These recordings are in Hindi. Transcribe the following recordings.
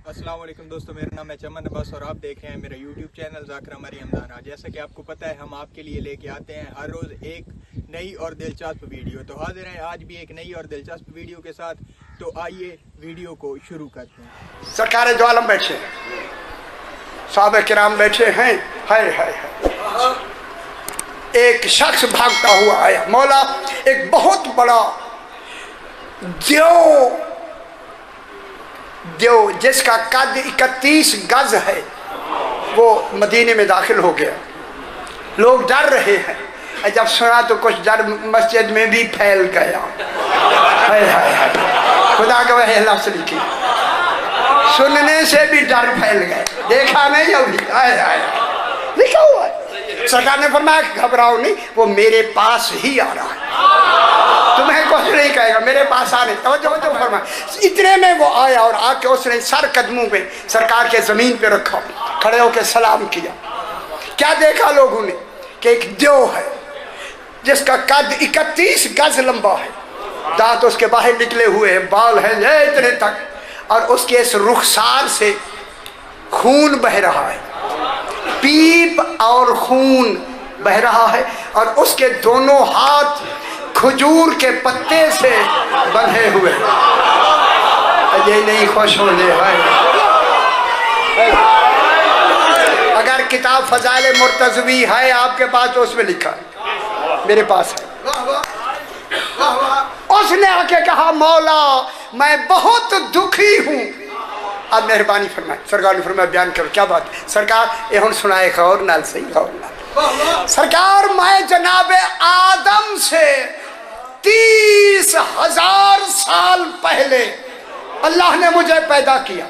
अस्सलाम वालेकुम दोस्तों, मेरा नाम है चमन अब्बास और आप देख रहे हैं मेरा यूट्यूब चैनल ज़ाकिर मरियम दाना। जैसा कि आपको पता है हम आपके लिए लेके आते हैं हर रोज़ एक नई और दिलचस्प वीडियो। तो हाजिर हैं आज भी एक नई और दिलचस्प वीडियो के साथ। तो आइए वीडियो को शुरू करते हैं। सरकार दो आलम बैठे, साहब किराम बैठे हैं। हाय हाय हाय, एक शख्स भागता हुआ आया। मौला एक बहुत बड़ा देव जिसका कद 31 गज है वो मदीने में दाखिल हो गया। लोग डर रहे हैं। जब सुना तो कुछ डर मस्जिद में भी फैल गया। हाय हाय हाय, खुदा का वह लफ्ज़ लिखी, सुनने से भी डर फैल गए। देखा नहीं अभी? हाय हाय, लिखा हुआ है। सरकार ने फरमाया घबराओ नहीं, वो मेरे पास ही आ रहा है, तुम्हें कुछ नहीं कहेगा, मेरे पास आने। तो फरमाया। इतने में वो आया और आके उसने सर कदमों पे सरकार के जमीन पे रखा, खड़े होकर सलाम किया। क्या देखा लोगों ने कि एक देव है जिसका कद 31 गज लंबा है, दांत उसके बाहर निकले हुए हैं, बाल हैं इतने तक, और उसके इस रुखसार से खून बह रहा है, पीप और खून बह रहा है, और उसके दोनों हाथ खजूर के पत्ते से बंधे हुए। ये नहीं खुश होने है। अगर किताब फजाइल मुर्तज़वी है आपके पास तो उसमें लिखा है, मेरे पास है। उसने आके कहा मौला मैं बहुत दुखी हूँ। अब मेहरबानी फरमाए। सरकार ने फरमाया बयान करो क्या बात है। सरकार ये हम सुनाए खौर नाल सही खौर नाल। सरकार मैं जनाबे आदम से 30,000 साल पहले अल्लाह ने मुझे पैदा किया।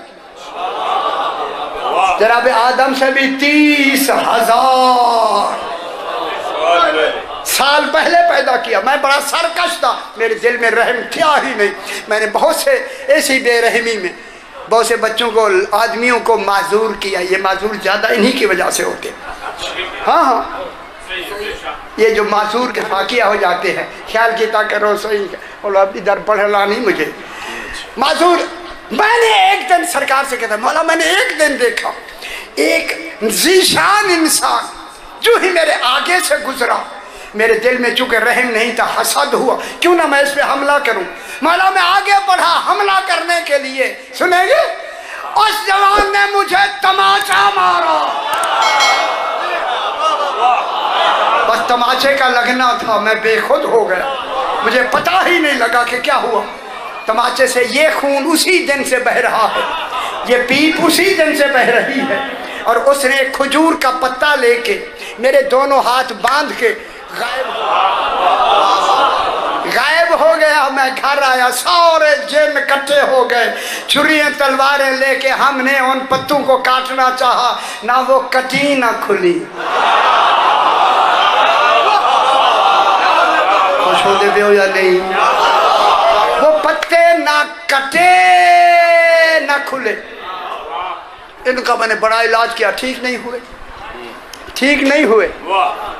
जनाबे आदम से भी 30,000 साल पहले पैदा किया। मैं बड़ा सरकश था, मेरे दिल में रहम क्या ही नहीं। मैंने बहुत से ऐसी बेरहमी में बहुत से बच्चों को, आदमियों को माजूर किया। ये माजूर ज़्यादा इन्हीं की वजह से होते। हाँ हाँ, ये जो माजूर के फाकिया हो जाते हैं, ख्याल किया करो सही, और इधर पढ़ला नहीं मुझे माजूर। मैंने एक दिन सरकार से कहता मौला मैंने एक दिन देखा एक जीशान इंसान जो ही मेरे आगे से गुजरा, मेरे दिल में चूंकि रहम नहीं था, हसद हुआ, क्यों ना मैं इस पे हमला करूं। मौला मैं आगे बढ़ा हमला करने के लिए, सुनेंगे उस जवान ने मुझे तमाचा मारा। बस तमाचे का लगना था, मैं बेखुद हो गया, मुझे पता ही नहीं लगा कि क्या हुआ। तमाचे से ये खून उसी दिन से बह रहा है, ये पीप उसी दिन से बह रही है, और उसने खजूर का पत्ता लेके मेरे दोनों हाथ बांध के गायब हो गया। मैं घर आया, सारे जिन इकट्ठे हो गए, छुरियां तलवारें लेके हमने उन पत्तों को काटना चाहा, ना वो कटी ना खुली। खुश होते भी हो या नहीं? वो पत्ते ना कटे ना खुले। इनका मैंने बड़ा इलाज किया, ठीक नहीं हुए, ठीक नहीं हुए।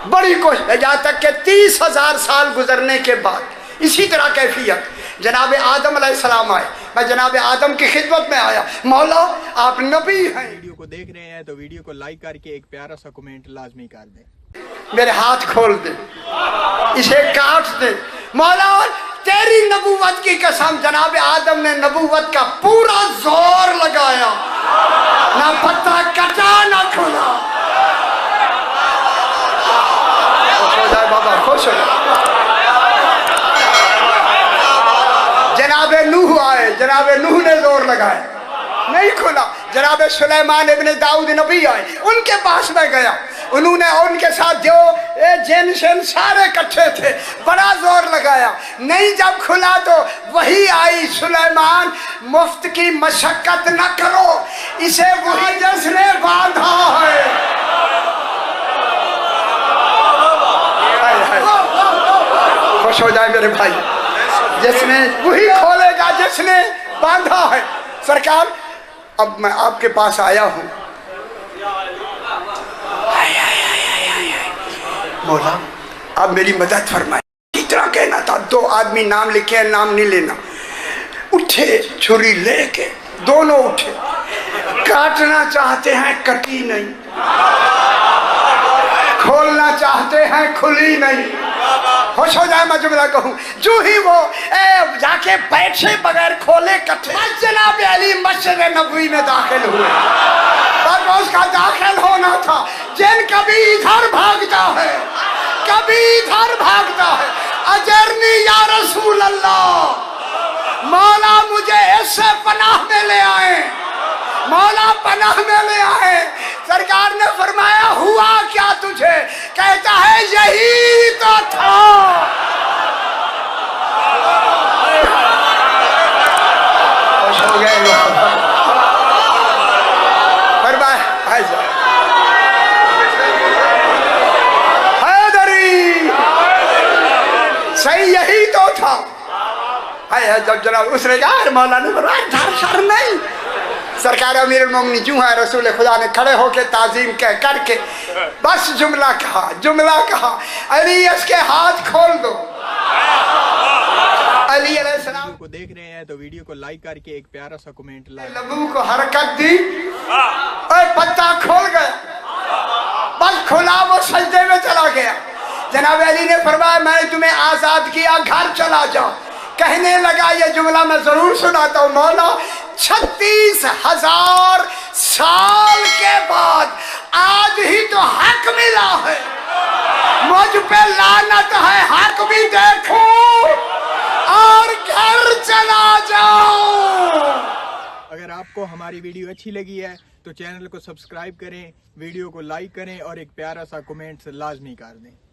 बड़ी कोशिश, यहाँ तक के 30,000 साल गुजरने के बाद इसी तरह कैफियत जनाबे आदम अलैहिस्सलाम आए। मैं जनाबे आदम की खिदमत में आया, मौला आप नबी हैं। वीडियो को देख रहे हैं तो वीडियो को लाइक करके एक प्यारा सा कमेंट लाजमी कर दें। मेरे हाथ खोल दे, इसे काट दे। मौला तेरी नबूवत की कसम, जनाबे आदम ने नबूवत का पूरा जोर लगाया, ना पत्ता कटा ना खुला। खुश हो जाए बाबा, खुश हो जाए। जनाबे नूह आए, जनाबे नूह ने जोर लगाया, नहीं खुला। जनाबे सुलेमान इब्ने दाऊद नबी आए, उनके पास में गया, उन्होंने उनके साथ जो जिन शिन सारे इकट्ठे थे, बड़ा जोर लगाया, नहीं जब खुला तो वही आई, सुलेमान मुफ्त की मशक्कत न करो, इसे वही जिसने बांधा है। खुश हो जाए मेरे भाई, जिसने वही खोलेगा जिसने बांधा है। सरकार अब मैं आपके पास आया हूँ, मौला अब मेरी मदद फरमाए। इतना कहना था, 2 आदमी नाम लिखे, नाम नहीं लेना। उठे छुरी लेके, दोनों उठे, काटना चाहते हैं कटी नहीं, खोलना चाहते हैं खुली नहीं। खुश हो जाए मैं जुमला कहूं, जो ही वो जाके बैठे बगैर खोले कटे। जनाब अली मस्जिद नबवी में दाखिल हुए, पर उसका दाखिल होना था। जिन कभी इधर भागता है कभी इधर भागता है, अजरनी या रसूल अल्लाह, मौला मुझे इससे पनाह में ले आए, मौला पनाह में ले आए। सरकार ने फरमाया हुआ क्या तुझे? कहता है यही तो था। खुश हो गए लोग। सही यही तो था। जब जनाब उसने कहा, मौला ने बोला नहीं, सरकार अमीरुल मोमिनीन जो है रसूल खुदा ने खड़े होके ताजीम कह करके बस जुमला कहा, अली इसके हाथ खोल दो। अली अलैहिस्सलाम को देख रहे हैं तो वीडियो को लाइक करके एक प्यारा सा कमेंट लाइक। लबू को हरकत दी और पत्ता खोल गया, बस खुला, वो सजदे में चला गया। जनाब अली ने फरमाया मैंने तुम्हें आजाद किया, घर चला जाओ। कहने लगा ये जुमला मैं जरूर सुनाता हूँ, मौला 36,000 साल के बाद आज ही तो हक मिला है, मुझ पे लानत है, हक भी देखो और घर चला जाओ। अगर आपको हमारी वीडियो अच्छी लगी है तो चैनल को सब्सक्राइब करें, वीडियो को लाइक करें और एक प्यारा सा कमेंट लाजमी कर दें।